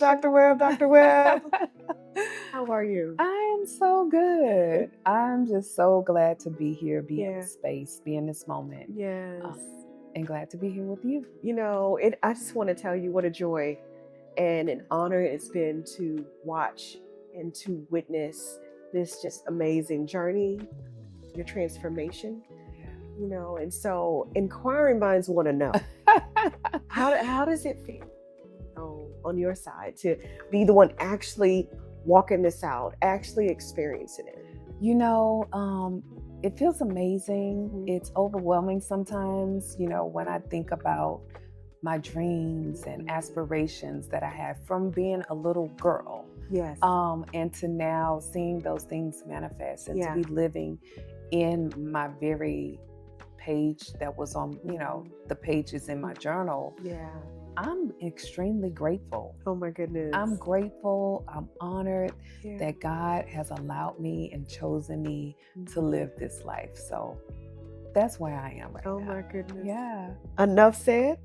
Dr. Webb, Dr. Webb. How are you? I am so good. I'm just so glad to be here, be in Yeah. this space, be in this moment, Yes. and glad to be here with you. You know, I just want to tell you what a joy and an honor it's been to watch and to witness this just amazing journey, your transformation. You know, and so inquiring minds want to know how does it feel on your side to be the one actually walking this out, actually experiencing it? You know, it feels amazing. It's overwhelming sometimes, when I think about my dreams and aspirations that I had from being a little girl. Yes. And to now seeing those things manifest and Yeah. to be living in my very page that was on, the pages in my journal. Yeah. I'm extremely grateful. Oh my goodness. I'm grateful. I'm honored that God has allowed me and chosen me to live this life. So that's where I am right now. Oh my goodness. Yeah. Enough said.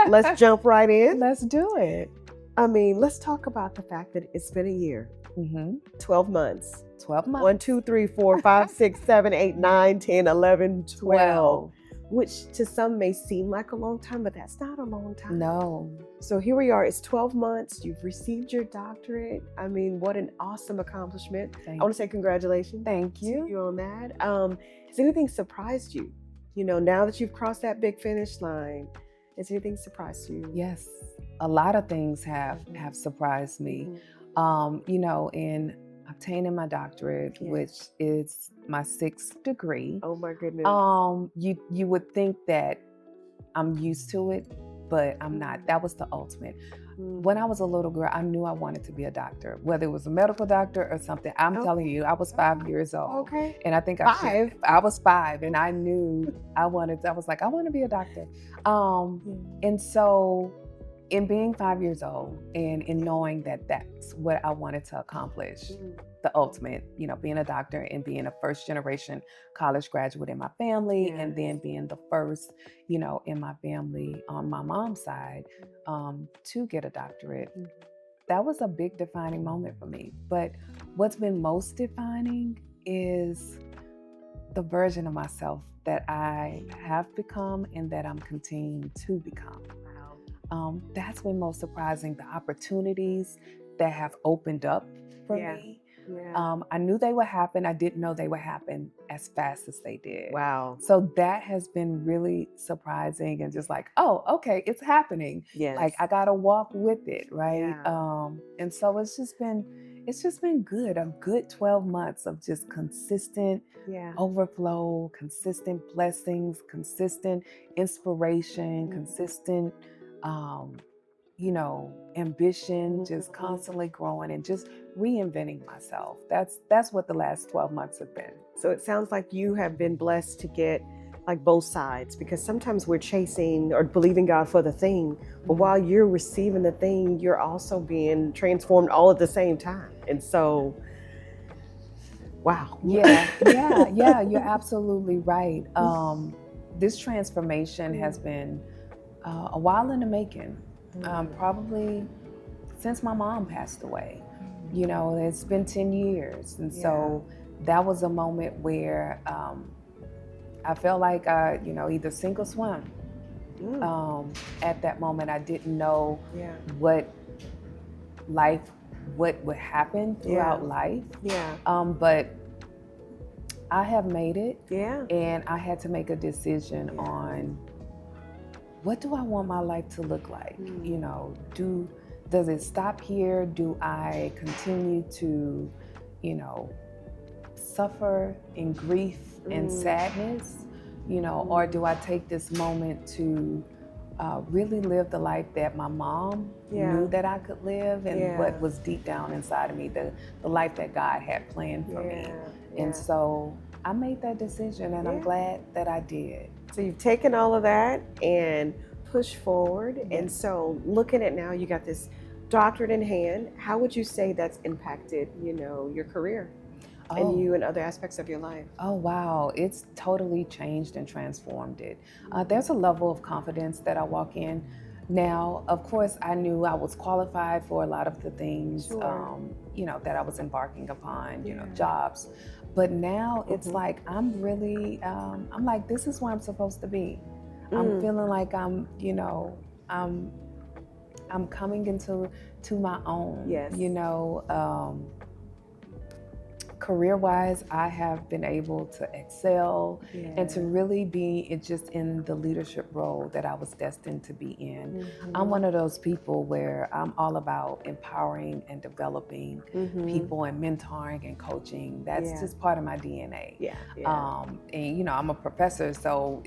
Let's jump right in. Let's do it. I mean, let's talk about the fact that it's been a year. 12 months. 12 months. 1, 2, 3, 4, 5, 6, 7, 8, 9, 10, 11, 12. Which to some may seem like a long time, but that's not a long time. No. So here we are. It's 12 months. You've received your doctorate. I mean, what an awesome accomplishment. I want to say congratulations. Thank you. To you on that. Has anything surprised you? You know, now that you've crossed that big finish line, has anything surprised you? Yes. A lot of things have surprised me. In obtaining my doctorate, which is my 6th degree. Oh my goodness. You would think that I'm used to it, but I'm not. That was the ultimate. When I was a little girl, I knew I wanted to be a doctor, whether it was a medical doctor or something. I'm telling you, I was 5 years old. Okay. And I think I was 5 and I knew I was like, I want to be a doctor. And so in being 5 years old and in knowing that that's what I wanted to accomplish, the ultimate, being a doctor and being a first generation college graduate in my family, and then being the first, in my family on my mom's side, to get a doctorate. That was a big defining moment for me. But what's been most defining is the version of myself that I have become and that I'm continuing to become. That's been most surprising, the opportunities that have opened up for me. Yeah. I knew they would happen. I didn't know they would happen as fast as they did. Wow. So that has been really surprising and just like, oh, okay, it's happening. Yes. Like I gotta walk with it, right? Yeah. And so it's just been good. A good 12 months of just consistent overflow, consistent blessings, consistent inspiration, consistent ambition, just constantly growing and just reinventing myself. That's what the last 12 months have been. So it sounds like you have been blessed to get like both sides, because sometimes we're chasing or believing God for the thing, but while you're receiving the thing, you're also being transformed all at the same time. And so, wow. Yeah, you're absolutely right. This transformation has been a while in the making, probably since my mom passed away. It's been 10 years. And so that was a moment where I felt like I, either sink or swim. At that moment, I didn't know what would happen throughout life. But I have made it. And I had to make a decision on, what do I want my life to look like? Does it stop here? Do I continue to, suffer in grief and sadness? Or do I take this moment to really live the life that my mom knew that I could live, and what was deep down inside of me, the life that God had planned for me. And so I made that decision, and I'm glad that I did. So you've taken all of that and pushed forward. And so looking at now, you got this doctorate in hand. How would you say that's impacted, your career and you and other aspects of your life? Oh, wow. It's totally changed and transformed it. There's a level of confidence that I walk in Now, of course, I knew I was qualified for a lot of the things, Sure. that I was embarking upon, Yeah. jobs. But now it's Mhm. like I'm really, I'm like, this is where I'm supposed to be. I'm Mm. feeling like I'm I'm coming into my own. Yes. Career-wise, I have been able to excel and to Yeah. really be just in the leadership role that I was destined to be in. I'm Mhm. one of those people where I'm all about empowering and developing Mhm. people and mentoring and coaching. That's Yeah. just part of my DNA. Yeah. Yeah. And I'm a professor, so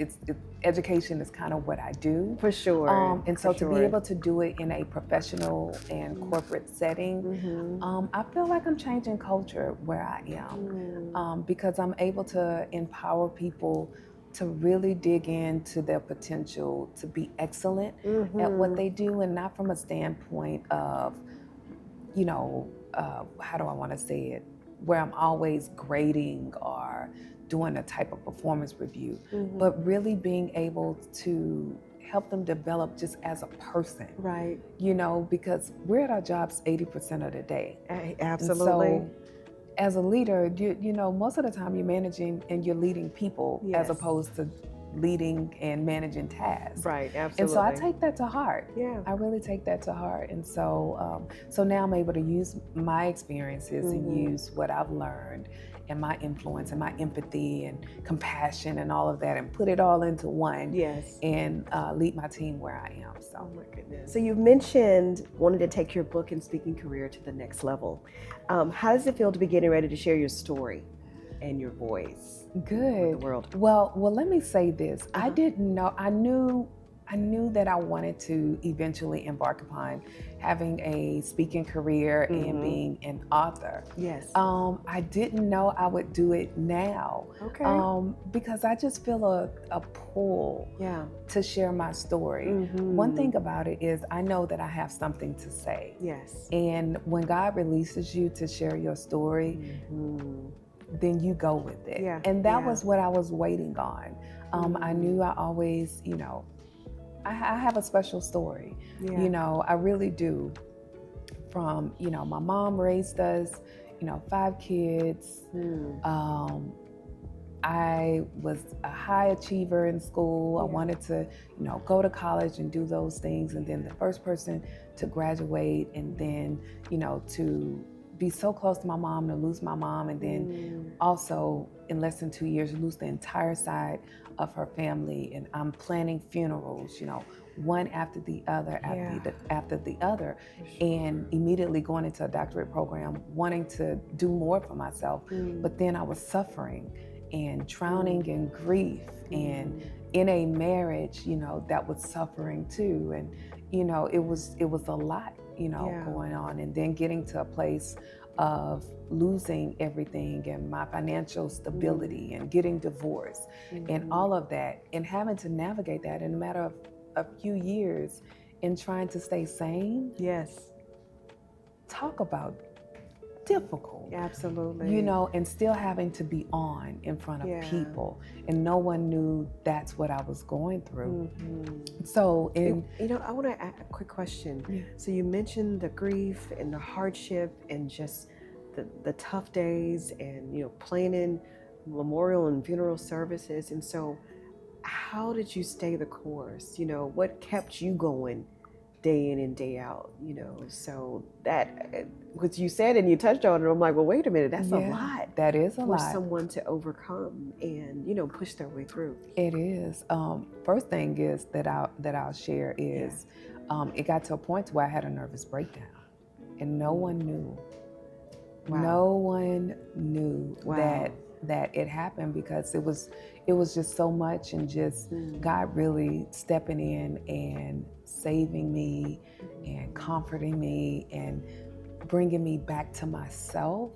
education is kind of what I do. For sure. And For so to be sure. able to do it in a professional and corporate setting, Mhm. I feel like I'm changing culture where I am, Mm. because I'm able to empower people to really dig into their potential to be excellent at what Mhm. they do, and not from a standpoint of, how do I want to say it, where I'm always grading or doing a type of performance review, Mhm. but really being able to help them develop just as a person, Right. because we're at our jobs 80% of the day. And Absolutely. so as a leader, most of the time you're managing and you're leading people as Yes. opposed to leading and managing tasks. Right. And so I Absolutely. take that to heart. Yeah. I really take that to heart. And so now I'm able to use my experiences and Mhm. use what I've learned and my influence and my empathy and compassion and all of that, and put it all into one Yes. and lead my team where I am. Oh So my goodness. So you've mentioned wanting to take your book and speaking career to the next level. How does it feel to be getting ready to share your story and your voice with the good. world? Well, let me say this. I Uh-huh. didn't know. I knew that I wanted to eventually embark upon having a speaking career and Mhm. being an author. Yes. I didn't know I would do it now, Okay. because I just feel a pull Yeah. to share my story. One Mhm. thing about it is I know that I have something to say. Yes. And when God releases you to share your story, Mhm. then you go with it. Yeah. And that Yeah. was what I was waiting on. I knew I always, I have a special story. Yeah. I really do. From, my mom raised us, 5 kids. Mm. I was a high achiever in school. I Yeah. wanted to, go to college and do those things. And then the first person to graduate, and then, to be so close to my mom, to lose my mom, and then Mm. also in less than 2 years lose the entire side of her family. And I'm planning funerals, one after the other, Yeah. after the other, For sure. and immediately going into a doctorate program, wanting to do more for myself. Mm. But then I was suffering and drowning in grief, and Mm. in a marriage, that was suffering too. And, it was a lot, Yeah. going on. And then getting to a place of losing everything and my financial stability and getting divorced and Mhm. all of that, and having to navigate that in a matter of a few years and trying to stay sane. Yes. Talk about difficult. Absolutely. And still having to be on in front of Yeah. people, and no one knew that's what I was going through. Mhm. So I want to ask a quick question. Yeah. So you mentioned the grief and the hardship and just the tough days and planning memorial and funeral services. And so how did you stay the course? What kept you going day in and day out? So that, because you said and you touched on it, I'm like, well, wait a minute, that's a lot that is a for lot. someone to overcome and push their way through. It is. First thing is that I'll share is, it got to a point where I had a nervous breakdown, and no one knew. Wow. No one knew Wow. that it happened, because it was just so much, and just God really stepping in and saving me and comforting me and bringing me back to myself.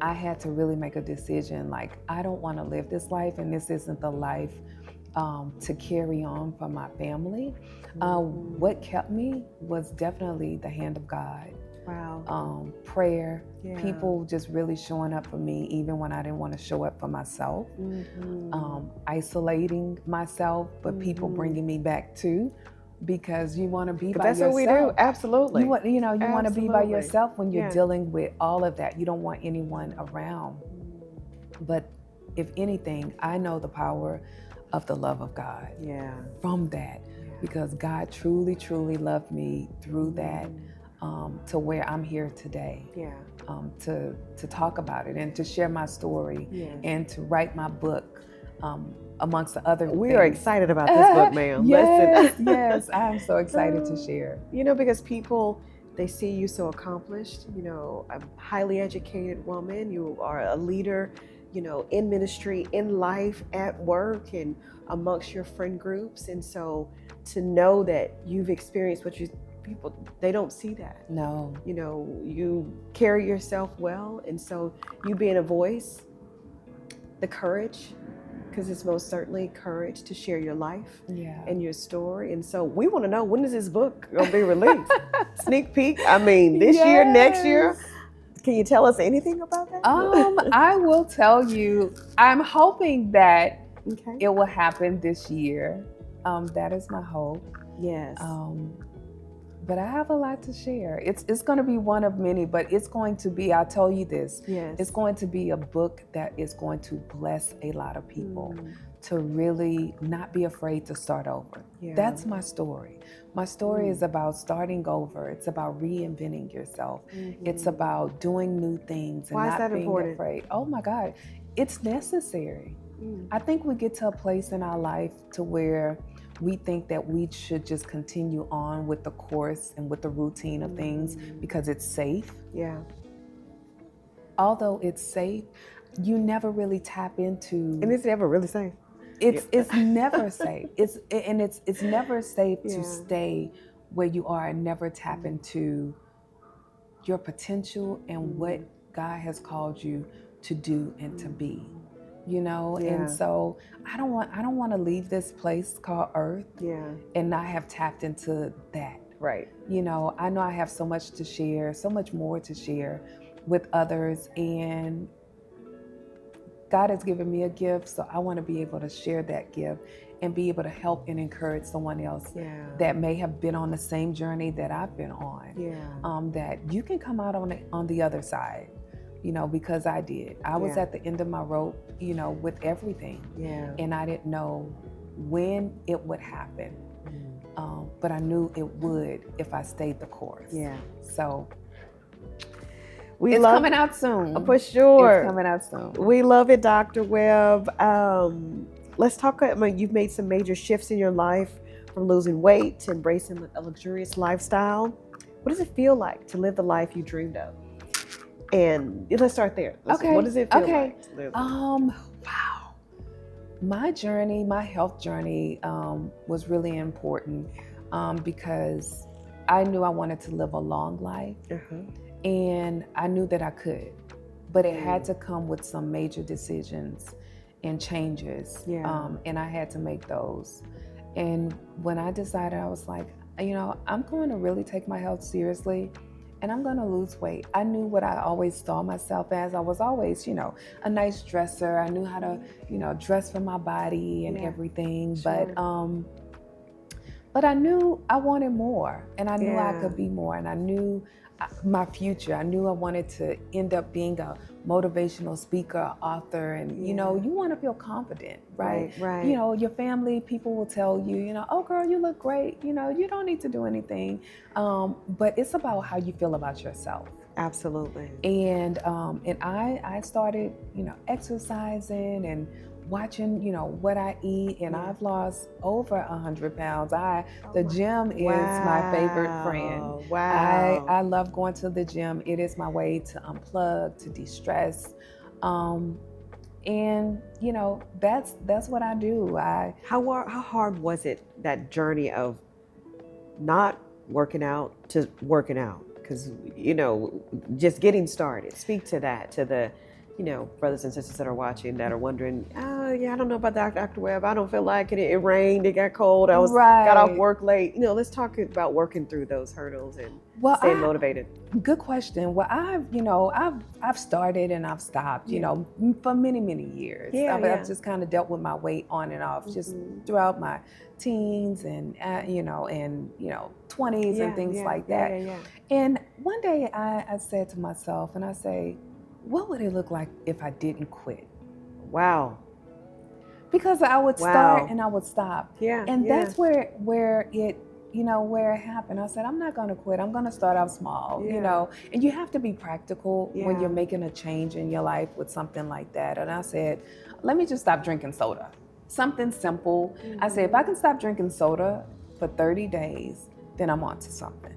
I had to really make a decision, like, I don't want to live this life, and this isn't the life to carry on for my family. What kept me was definitely the hand of God. Wow. Prayer, Yeah. people just really showing up for me even when I didn't want to show up for myself. Isolating myself, but people bringing me back to because you want to be by That's yourself. what we do. Absolutely. You want, you want to be by Absolutely. yourself when you're Yeah. dealing with all of that. You don't want anyone around. But if anything, I know the power of the love of God Yeah. from that, because God truly, truly loved me through that, to where I'm here today. Yeah. To talk about it and to share my story, Yes. and to write my book, amongst the other We things. are excited about this book, ma'am. Yes, Listen. yes, I'm so excited to share. Because people, they see you so accomplished, a highly educated woman. You are a leader, in ministry, in life, at work, and amongst your friend groups. And so to know that you've experienced what people, they don't see that. No. You carry yourself well. And so you being a voice, the courage, because it's most certainly courage to share your life and your story. And so we want to know, when is this book going to be released? Sneak peek. This year, next year. Can you tell us anything about that? I will tell you, I'm hoping that Okay. it will happen this year. That is my hope. Yes. But I have a lot to share. It's going to be one of many, but it's going to be, I'll tell you this, it's going to be a book that is going to bless a lot of people to really not be afraid to start over. Yeah. That's my story. My story is about starting over. It's about reinventing yourself. It's about doing new things and not being afraid. Oh my God, it's necessary. I think we get to a place in our life to where we think that we should just continue on with the course and with the routine of things because it's safe. Yeah. Although it's safe, you never really tap into. And it's never really safe. It's never safe. It's never safe to stay where you are and never tap into your potential and what God has called you to do and to be. And so I don't want to leave this place called Earth and not have tapped into that. Right. I know I have so much to share, so much more to share with others, and God has given me a gift, so I want to be able to share that gift and be able to help and encourage someone else that may have been on the same journey that I've been on. That you can come out on the other side. Because I did. I was at the end of my rope, with everything. And I didn't know when it would happen. But I knew it would if I stayed the course. Yeah. So it's coming out soon. For sure. It's coming out soon. We love it, Dr. Webb. Let's talk. You've made some major shifts in your life, from losing weight to embracing a luxurious lifestyle. What does it feel like to live the life you dreamed of? And let's start there. Okay. What does it feel like? Wow. My journey, my health journey, was really important because I knew I wanted to live a long life, and I knew that I could, but it had to come with some major decisions and changes, and I had to make those. And when I decided, I was like, I'm going to really take my health seriously. And I'm going to lose weight. I knew what I always saw myself as. I was always, a nice dresser. I knew how to, dress for my body and everything. Sure. But I knew I wanted more, and I knew I could be more, and I knew my future. I knew I wanted to end up being a motivational speaker, author, and you want to feel confident, right? Right. Your family, people will tell you, oh girl, you look great. You don't need to do anything. But it's about how you feel about yourself. Absolutely. And I started, exercising and watching, what I eat, and I've lost over 100 pounds. The gym is my favorite friend. Wow. I love going to the gym. It is my way to unplug, to de-stress. And that's what I do. How hard was it, that journey of not working out to working out? Because just getting started. Speak to that, to the brothers and sisters that are watching that are wondering, oh yeah, I don't know about Dr. Webb. I don't feel like it. It rained. It got cold. Got off work late. Let's talk about working through those hurdles and staying motivated. Good question. Well, I've started and I've stopped, for many, many years. I've just kind of dealt with my weight on and off just throughout my teens and 20s and things like that. And one day I said to myself, and I say, what would it look like if I didn't quit? Wow. Because I would start and I would stop. And that's where it happened. I said, I'm not going to quit. I'm going to start out small, and you have to be practical when you're making a change in your life with something like that. And I said, let me just stop drinking soda. Something simple. I said, if I can stop drinking soda for 30 days, then I'm on to something.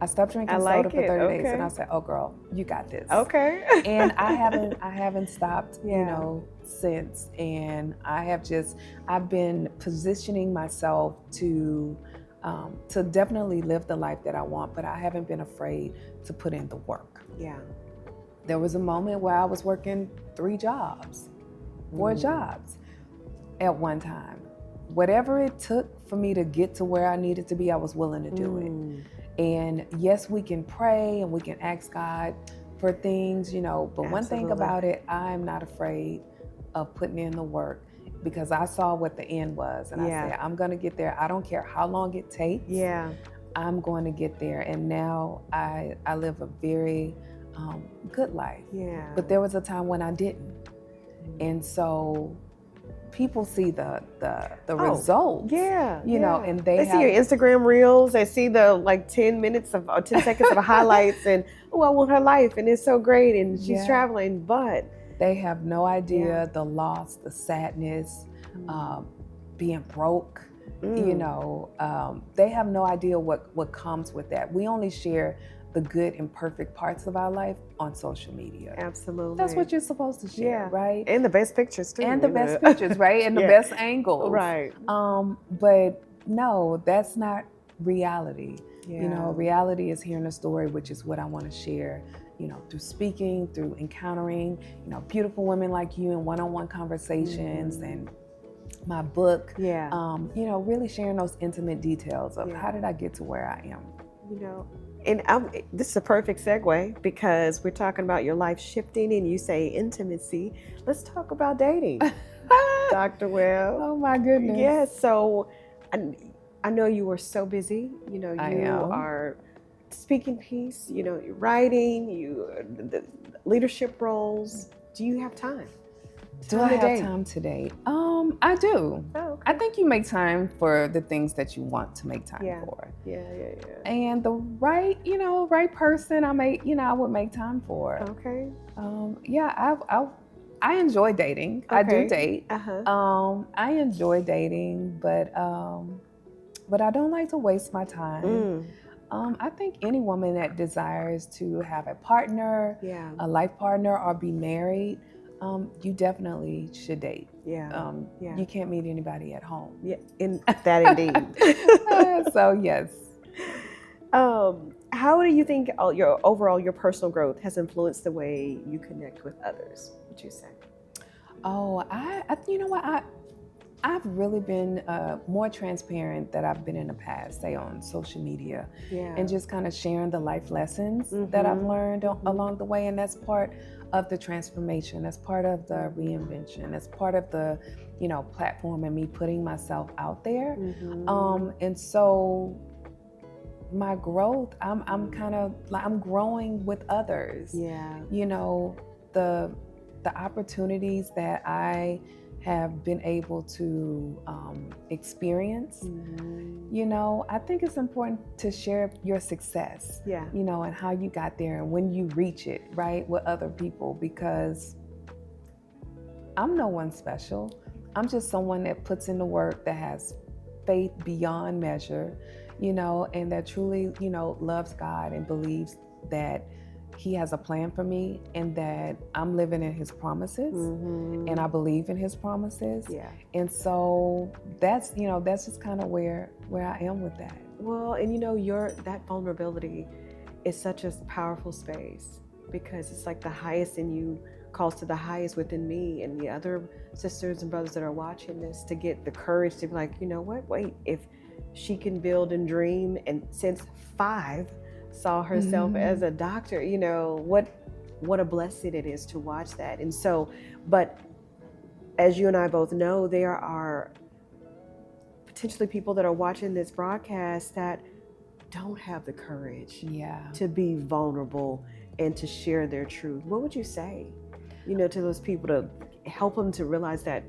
I stopped drinking soda for 30 days, and I said, "Oh, girl, you got this." Okay. And I haven't stopped, since. And I've been positioning myself to definitely live the life that I want, but I haven't been afraid to put in the work. Yeah. There was a moment where I was working 3 jobs, 4 jobs at one time. Whatever it took for me to get to where I needed to be, I was willing to do it. And yes, we can pray and we can ask God for things, but one thing about it, I'm not afraid of putting in the work because I saw what the end was. And I said, I'm going to get there. I don't care how long it takes. I'm going to get there. And now I live a very good life. But there was a time when I didn't. And so people see the results, and they see your Instagram reels. They see the 10 seconds of highlights, and I want her life, and it's so great, and she's traveling, but they have no idea the loss, the sadness, being broke. They have no idea what comes with that. We only share the good and perfect parts of our life on social media. Absolutely. That's what you're supposed to share, right? And the best pictures too. And the best pictures, right? And the best angles. Right. But no, that's not reality. Reality is hearing a story, which is what I want to share, through speaking, through encountering, beautiful women like you in one-on-one conversations and my book. Really sharing those intimate details of how did I get to where I am. And this is a perfect segue because we're talking about your life shifting and you say intimacy. Let's talk about dating, Dr. Webb. Oh my goodness. Yes. So I know you were so busy. You are speaking piece, you're writing, the leadership roles. Do you have time? Do I have time to date? I do. Oh, okay. I think you make time for the things that you want to make time for. Yeah. And the right person, I would make time for. Okay. I enjoy dating. Okay. I do date. I enjoy dating, but I don't like to waste my time. I think any woman that desires to have a partner, a life partner, or be married, you definitely should date. You can't meet anybody at home. Indeed. So yes. How do you think your personal growth has influenced the way you connect with others? Would you say? Oh, I've really been more transparent than I've been in the past, say on social media, and just kind of sharing the life lessons that I've learned along the way, and that's part of the transformation. That's part of the reinvention. That's part of the, platform and me putting myself out there. And so my growth, I'm growing with others. The opportunities that I have been able to experience, I think it's important to share your success, and how you got there and when you reach it, right, with other people, because I'm no one special. I'm just someone that puts in the work, that has faith beyond measure, and that truly, loves God and believes that He has a plan for me and that I'm living in His promises, and I believe in His promises. And so that's just kind of where I am with that. Well, and that vulnerability is such a powerful space because it's like the highest in you calls to the highest within me and the other sisters and brothers that are watching this to get the courage to be like, you know what, wait, if she can build and dream, and since 5 saw herself as a doctor, you know, what a blessing it is to watch that. And so, but as you and I both know, there are potentially people that are watching this broadcast that don't have the courage to be vulnerable and to share their truth. What would you say, you know, to those people to help them to realize that,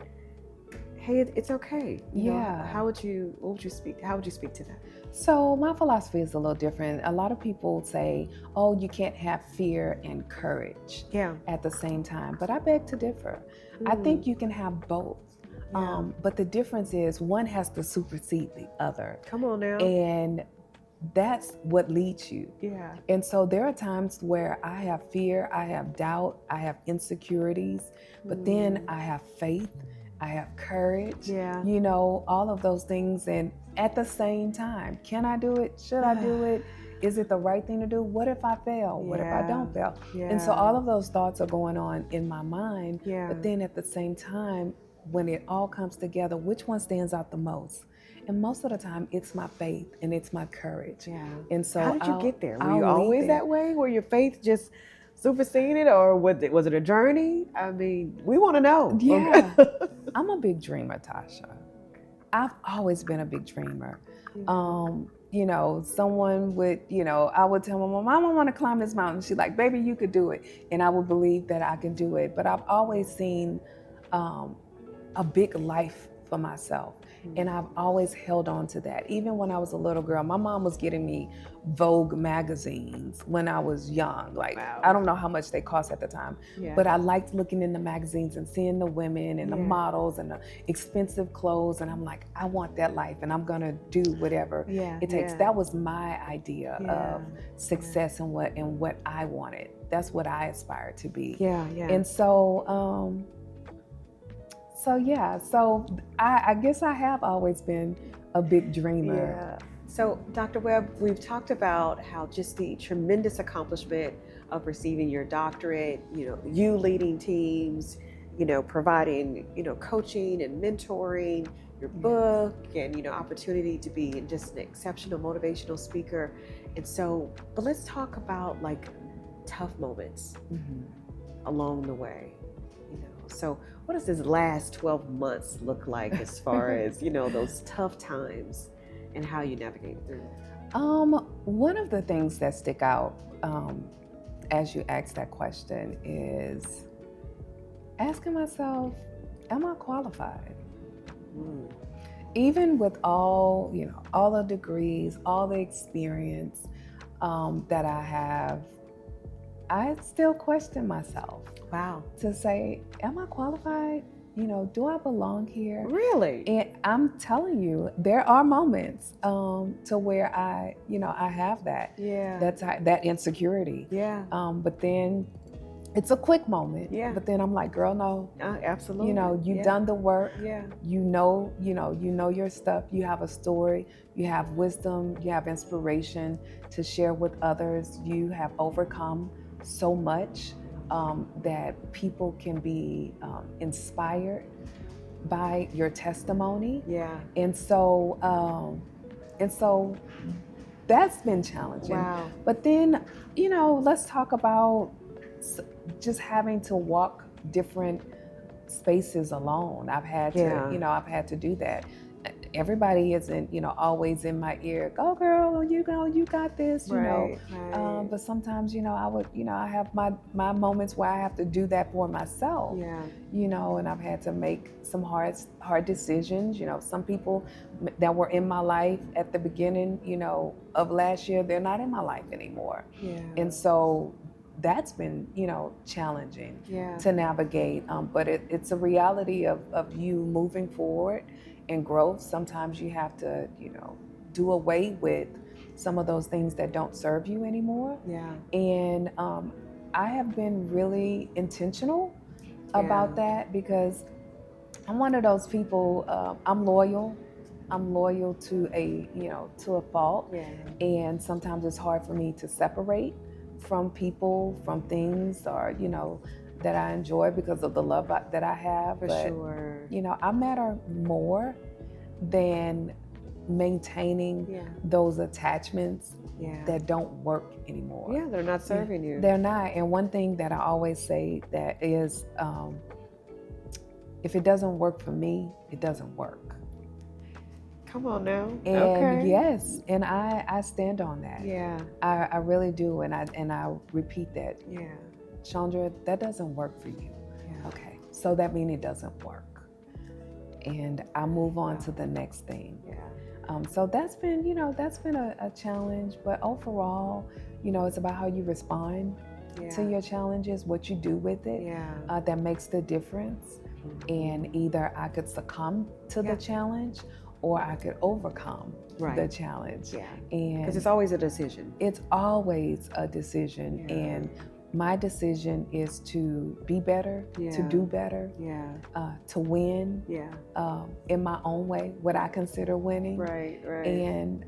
hey, it's okay? You know, how would you speak to that? So my philosophy is a little different. A lot of people say, oh, you can't have fear and courage at the same time. But I beg to differ. I think you can have both. But the difference is one has to supersede the other. Come on now. And that's what leads you. Yeah. And so there are times where I have fear, I have doubt, I have insecurities, but then I have faith, I have courage, you know, all of those things. And at the same time, can I do it? Should I do it? Is it the right thing to do? What if I fail? What if I don't fail? And so all of those thoughts are going on in my mind. But then at the same time, when it all comes together, which one stands out the most? And most of the time, it's my faith and it's my courage. And so how did you get there? Were you always that way? Were your faith just superseded, or was it a journey? I mean, we want to know. Yeah. I'm a big dreamer, Tosha. I've always been a big dreamer. You know, someone would, you know, I would tell my mom, I want to climb this mountain. She's like, baby, you could do it. And I would believe that I can do it. But I've always seen a big life for myself. And I've always held on to that. Even when I was a little girl, my mom was getting me Vogue magazines when I was young. Like, I don't know how much they cost at the time, but I liked looking in the magazines and seeing the women and the models and the expensive clothes. And I'm like, I want that life and I'm gonna do whatever it takes. That was my idea of success and what I wanted. That's what I aspired to be. And so, so I guess I have always been a big dreamer. So Dr. Webb, we've talked about how just the tremendous accomplishment of receiving your doctorate, you know, you leading teams, you know, providing, you know, coaching and mentoring, your book, and, you know, opportunity to be just an exceptional motivational speaker. And so, but let's talk about like tough moments along the way. So what does this last 12 months look like as far as, you know, those tough times and how you navigate through it? One of the things that stick out as you ask that question is asking myself, am I qualified? Even with all, you know, all the degrees, all the experience that I have, I still question myself. To say, am I qualified? You know, do I belong here? Really? And I'm telling you, there are moments to where I have that. That insecurity. But then it's a quick moment. But then I'm like, girl, no. Absolutely. You know, you've done the work. You know your stuff. You have a story. You have wisdom. You have inspiration to share with others. You have overcome so much. That people can be inspired by your testimony. And so that's been challenging. But then, you know, let's talk about just having to walk different spaces alone. I've had to, you know, I've had to do that. Everybody isn't, you know, always in my ear, go girl, you go, you got this, you know. But sometimes, you know, I have my moments where I have to do that for myself. You know, and I've had to make some hard decisions. You know, some people that were in my life at the beginning, you know, of last year, they're not in my life anymore. And so that's been, you know, challenging to navigate. But it's a reality of you moving forward and growth. Sometimes you have to, you know, do away with some of those things that don't serve you anymore. And I have been really intentional about that because I'm one of those people, I'm loyal to a fault. And sometimes it's hard for me to separate from people, from things, or, you know, that I enjoy because of the love that I have. For but sure. you know, I matter more than maintaining Yeah. those attachments Yeah. that don't work anymore. Yeah, they're not serving you. They're not. And one thing that I always say that is, if it doesn't work for me, it doesn't work. Come on now. And okay. yes, and I stand on that. Yeah. I really do, and I repeat that. Yeah. Chandra, that doesn't work for you. Yeah. Okay, so that means it doesn't work, and I move on to the next thing. Yeah. So that's been, you know, that's been a challenge, but overall, you know, it's about how you respond to your challenges, what you do with it, that makes the difference. And either I could succumb to the challenge, or I could overcome the challenge. Yeah. And Because it's always a decision. It's always a decision. Yeah. And my decision is to be better, to do better, to win in my own way, what I consider winning. Right. And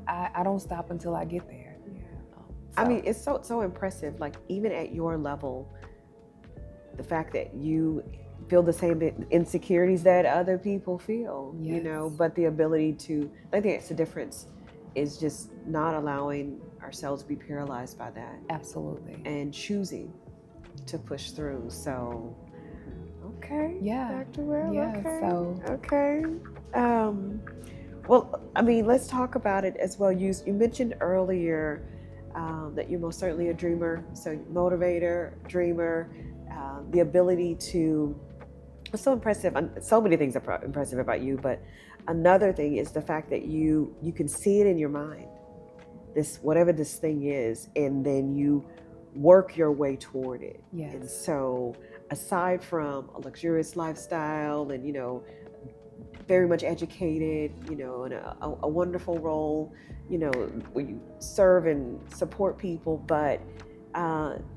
I don't stop until I get there. Yeah. So. I mean, it's so impressive. Like, even at your level, the fact that you feel the same insecurities that other people feel, you know, but the ability to, I think it's the difference, is just not allowing ourselves to be paralyzed by that. Absolutely. And choosing to push through. So, okay. Yeah. Dr. Webb, yeah, okay. So. Okay. Well, I mean, let's talk about it as well. You mentioned earlier that you're most certainly a dreamer, so motivator, dreamer, the ability to, it's so impressive. So many things are impressive about you, but another thing is the fact that you can see it in your mind, this, whatever this thing is, and then you work your way toward it. Yes. And so aside from a luxurious lifestyle and, you know, very much educated, you know, in a wonderful role, you know, where you serve and support people, but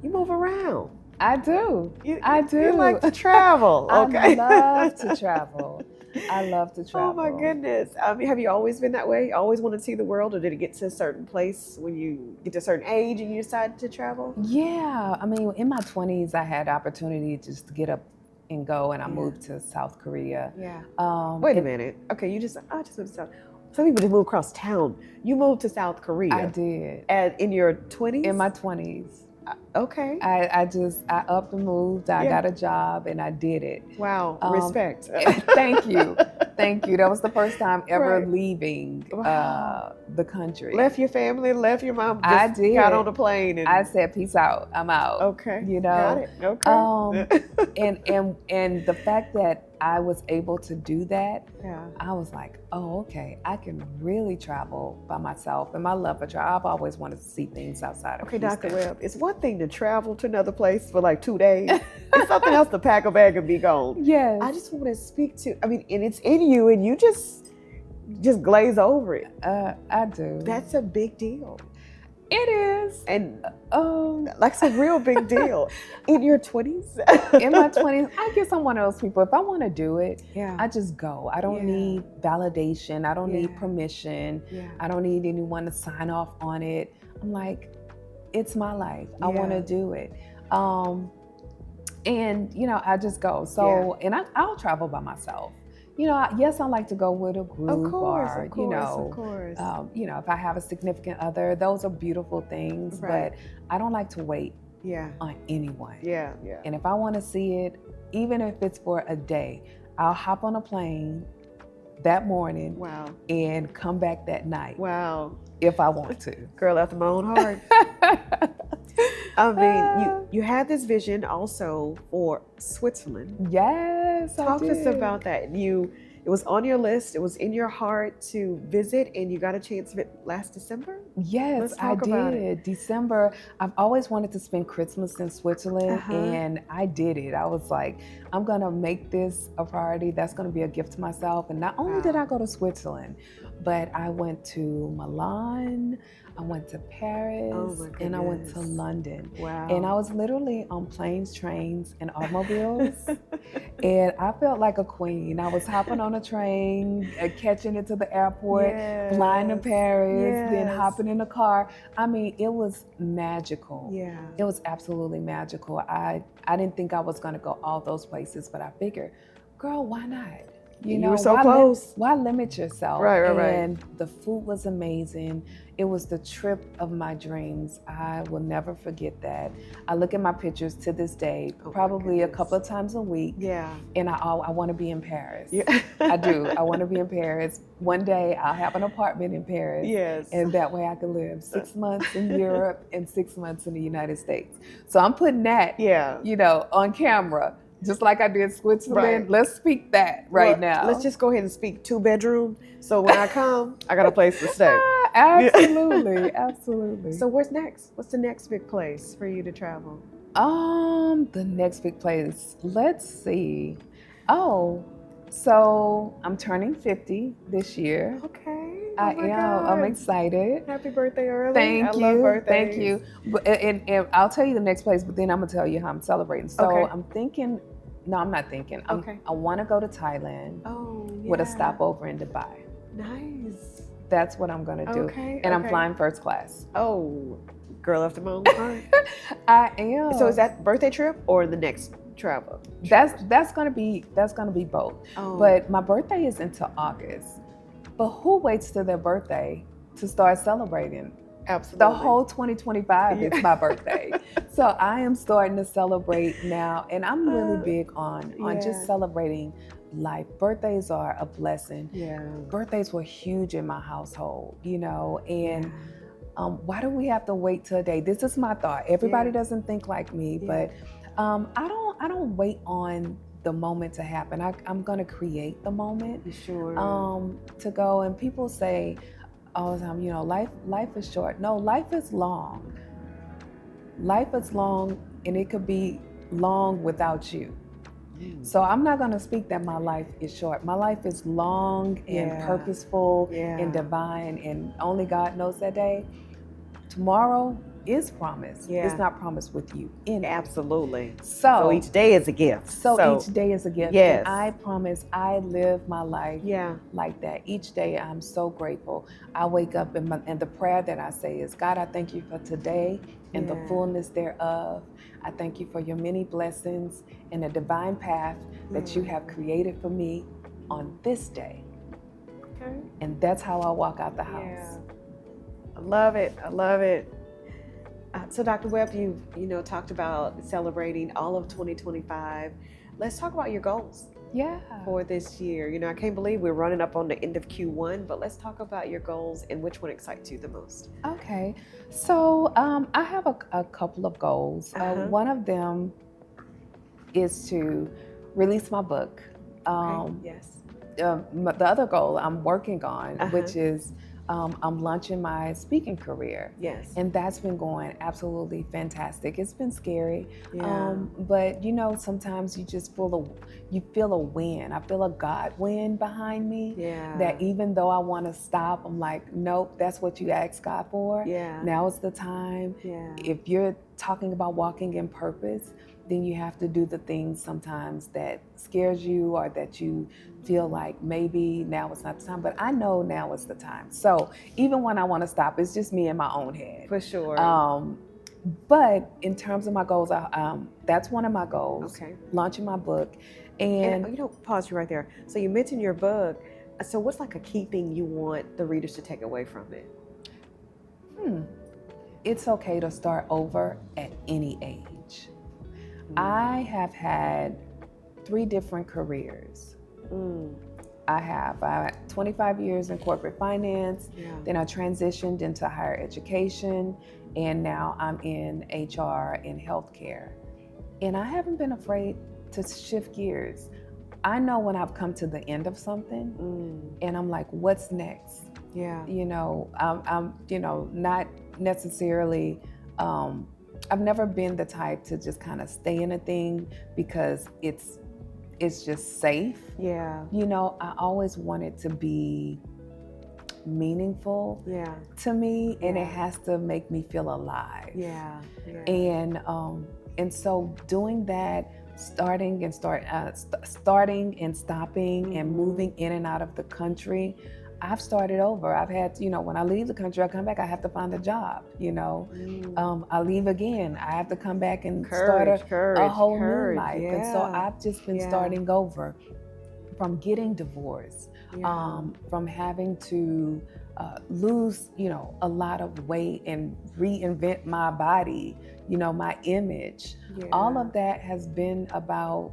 you move around. I do. I do. You like to travel. Okay. I love to travel. I love to travel. Oh my goodness. Have you always been that way? Always want to see the world, or did it get to a certain place when you get to a certain age and you decide to travel? Yeah. I mean, in my 20s, I had opportunity just to get up and go, and I moved to South Korea. Yeah. Wait a minute. Okay, I just moved to South. Some people just move across town. You moved to South Korea. I did. In your 20s? In my 20s. Okay. I up and moved. I got a job and I did it. Wow. Respect. Thank you. Thank you. That was the first time ever leaving the country. Left your family, left your mom. I did. Got on the plane. And I said, peace out. I'm out. Okay. You know. Got it. Okay. And the fact that I was able to do that, I was like, oh, okay, I can really travel by myself. And my love for travel, I've always wanted to see things outside of Houston. Dr. Webb, it's one thing to travel to another place for like 2 days. It's something else to pack a bag and be gone. Yes. I just want to speak to, I mean, and it's in you and you just glaze over it. I do. That's a big deal. It is. And like it's a real big deal. In your 20s? In my 20s, I guess I'm one of those people. If I want to do it, I just go. I don't need validation. I don't need permission. I don't need anyone to sign off on it. I'm like, it's my life. I want to do it. And, you know, I just go. So, and I'll travel by myself. You know, yes, I like to go with a group, of course, you know, if I have a significant other, those are beautiful things, but I don't like to wait on anyone. And if I want to see it, even if it's for a day, I'll hop on a plane that morning and come back that night. If I want to. Girl after my own heart. I mean, you had this vision also for Switzerland. Yes, Talk to us about that. It was on your list. It was in your heart to visit, and you got a chance of it last December? Yes, I did. December. I've always wanted to spend Christmas in Switzerland, and I did it. I was like, I'm going to make this a priority. That's going to be a gift to myself. And not only did I go to Switzerland, but I went to Milan, I went to Paris, and I went to London. And I was literally on planes, trains, and automobiles. And I felt like a queen. I was hopping on a train, catching it to the airport, flying to Yes. Paris, then Yes. hopping in a car. I mean, it was magical. Yeah. It was absolutely magical. I didn't think I was going to go all those places, but I figured, girl, why not? You were so close. Why limit yourself? Right. And the food was amazing. It was the trip of my dreams. I will never forget that. I look at my pictures to this day, probably a couple of times a week. Yeah. And I want to be in Paris. Yeah. I do. I want to be in Paris. One day I'll have an apartment in Paris. Yes. And that way I can live 6 months in Europe and 6 months in the United States. So I'm putting that, on camera. Just like I did Switzerland, let's speak that now. Let's just go ahead and speak 2-bedroom. So when I come, I got a place to stay. Absolutely, absolutely. So what's next? What's the next big place for you to travel? The next big place. Let's see. Oh, so I'm turning 50 this year. Okay. I am. I'm excited. Happy birthday early. Thank you. I love birthdays. Thank you. And I'll tell you the next place, but then I'm gonna tell you how I'm celebrating. So I'm thinking. No, I'm not thinking. I want to go to Thailand. With a stopover in Dubai. Nice. That's what I'm gonna do. And I'm flying first class. Oh, girl after my own heart. I am. So is that birthday trip or the next travel? That's gonna be both. But my birthday is into August. But who waits till their birthday to start celebrating? Absolutely. The whole 2025 is my birthday. So I am starting to celebrate now. And I'm really big on just celebrating life. Birthdays are a blessing. Yeah. Birthdays were huge in my household, and why do we have to wait till a day? This is my thought. Everybody doesn't think like me, but I don't wait on the moment to happen. I'm gonna create the moment. Sure. To go. And people say all the time, life is short. No, life is long. Life is long, and it could be long without you. So I'm not going to speak that my life is short. My life is long and purposeful and divine, and only God knows that day. Tomorrow is promised. It's not promised with you in it. Absolutely. So each day is a gift. So each day is a gift. Yes. And I promise I live my life Yeah. like that. Each day I'm so grateful. I wake up and the prayer that I say is, God, I thank you for today and the fullness thereof. I thank you for your many blessings and the divine path that you have created for me on this day. Okay. And that's how I walk out the house. Yeah. I love it. I love it. So Dr. Webb, you talked about celebrating all of 2025. Let's talk about your goals. Yeah. For this year. I can't believe we're running up on the end of Q1, but let's talk about your goals and which one excites you the most. Okay. So I have a couple of goals. One of them is to release my book. Yes. The other goal I'm working on, which is I'm launching my speaking career. Yes. And that's been going absolutely fantastic. It's been scary. Yeah. But sometimes you just feel a win. I feel a God win behind me. Yeah. That even though I want to stop, I'm like, nope, that's what you asked God for. Yeah. Now is the time. Yeah. If you're talking about walking in purpose, then you have to do the things sometimes that scares you or that you feel like maybe now is not the time, but I know now is the time. So even when I want to stop, it's just me in my own head. For sure. But in terms of my goals, that's one of my goals. Okay. Launching my book. And pause you right there. So you mentioned your book. So what's like a key thing you want the readers to take away from it? It's okay to start over at any age. I have had 3 different careers. I have 25 years in corporate finance, then I transitioned into higher education, and now I'm in HR and healthcare. And I haven't been afraid to shift gears. I know when I've come to the end of something, and I'm like, what's next? Yeah. I'm not necessarily, I've never been the type to just kind of stay in a thing because it's just safe. Yeah. I always want it to be meaningful to me, and it has to make me feel alive. Yeah. And so doing that, starting and stopping and moving in and out of the country, I've started over. I've had, when I leave the country, I come back, I have to find a job, I leave again, I have to come back and start a whole new life. And so I've just been starting over, from getting divorced, from having to lose, a lot of weight and reinvent my body, my image. All of that has been about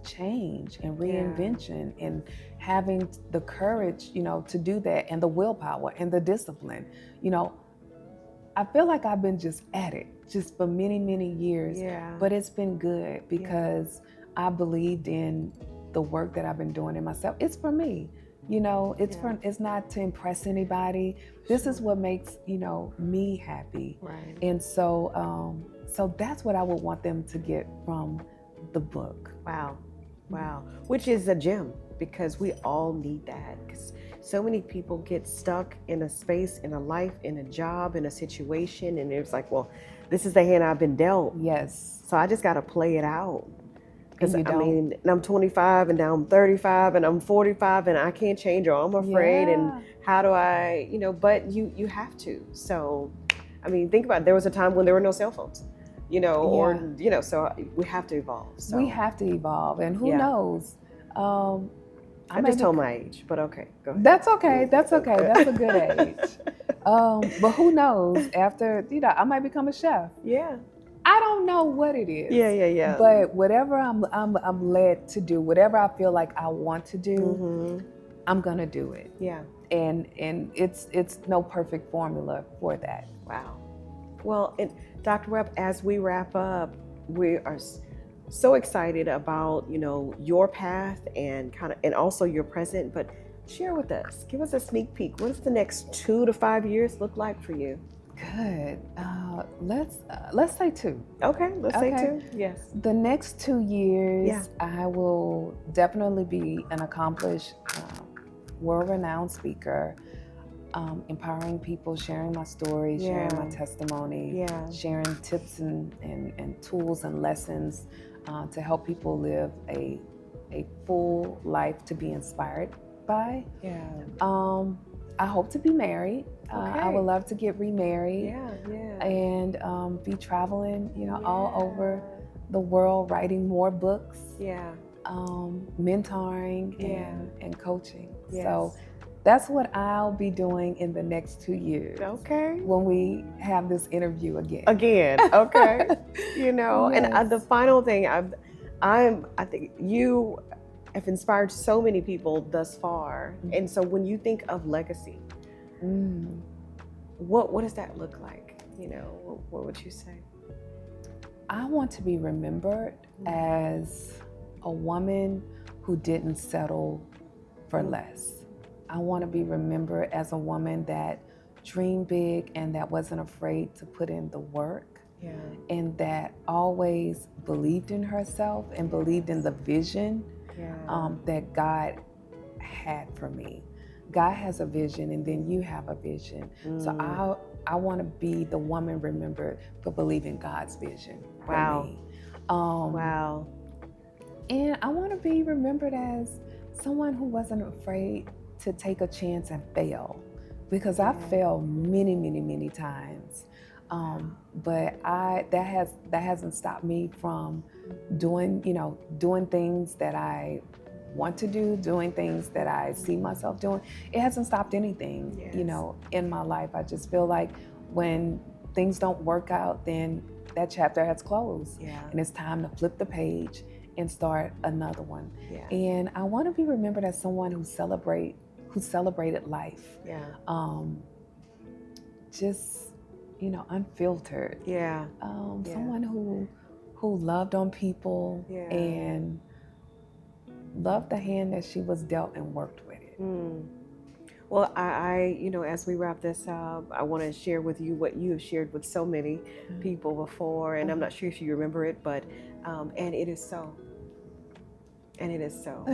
change and reinvention and having the courage, to do that, and the willpower and the discipline. I feel like I've been just at it just for many, many years, but it's been good because I believed in the work that I've been doing in myself. It's for me, it's not to impress anybody. This is what makes, me happy. Right. And so, so that's what I would want them to get from the book. Wow. Which is a gem, because we all need that. Because so many people get stuck in a space, in a life, in a job, in a situation, and it's like, well, this is the hand I've been dealt. Yes. So I just got to play it out. Because and I'm 25, and now I'm 35, and I'm 45, and I can't change, or I'm afraid. And how do I, but you have to. So, think about it. There was a time when there were no cell phones. So we have to evolve. So. We have to evolve, and who knows? I just told my age, but okay, go ahead. That's okay. That's a good age. But who knows? After, I might become a chef. Yeah. I don't know what it is. Yeah. But whatever I'm led to do, whatever I feel like I want to do, I'm gonna do it. Yeah. And it's no perfect formula for that. Wow. Well, and Dr. Webb, as we wrap up, we are so excited about, your path and also your present, but share with us, give us a sneak peek. What does the next 2 to 5 years look like for you? Good. Let's say 2. Okay, let's say 2. Yes. The next 2 years, I will definitely be an accomplished, world-renowned speaker, empowering people, sharing my story, sharing my testimony, sharing tips and tools and lessons to help people live a full life to be inspired by. I hope to be married. I would love to get remarried. And be traveling, all over the world, writing more books. Mentoring and coaching. So that's what I'll be doing in the next 2 years. Okay. When we have this interview again. Okay. And the final thing, I think you have inspired so many people thus far. And so when you think of legacy, what does that look like? What would you say? I want to be remembered as a woman who didn't settle for less. I want to be remembered as a woman that dreamed big and that wasn't afraid to put in the work, and that always believed in herself and believed in the vision that God had for me. God has a vision, and then you have a vision. So I want to be the woman remembered for believing God's vision for me. And I want to be remembered as someone who wasn't afraid to take a chance and fail, because I've failed many, many, many times. But that hasn't stopped me from doing things that I want to do, doing things that I see myself doing. It hasn't stopped anything, in my life. I just feel like when things don't work out, then that chapter has closed, and it's time to flip the page and start another one. And I want to be remembered as someone who celebrated life. Just, unfiltered. Someone who loved on people and loved the hand that she was dealt and worked with it. Well, I as we wrap this up, I want to share with you what you have shared with so many people before, and I'm not sure if you remember it, but and it is so. And it is so.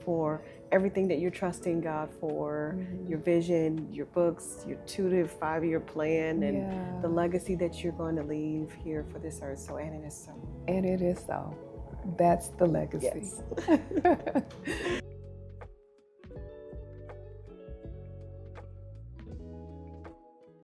For everything that you're trusting God for, your vision, your books, your 2 to 5 year plan, and the legacy that you're going to leave here for this earth. So, and it is so. And it is so. That's the legacy. Yes.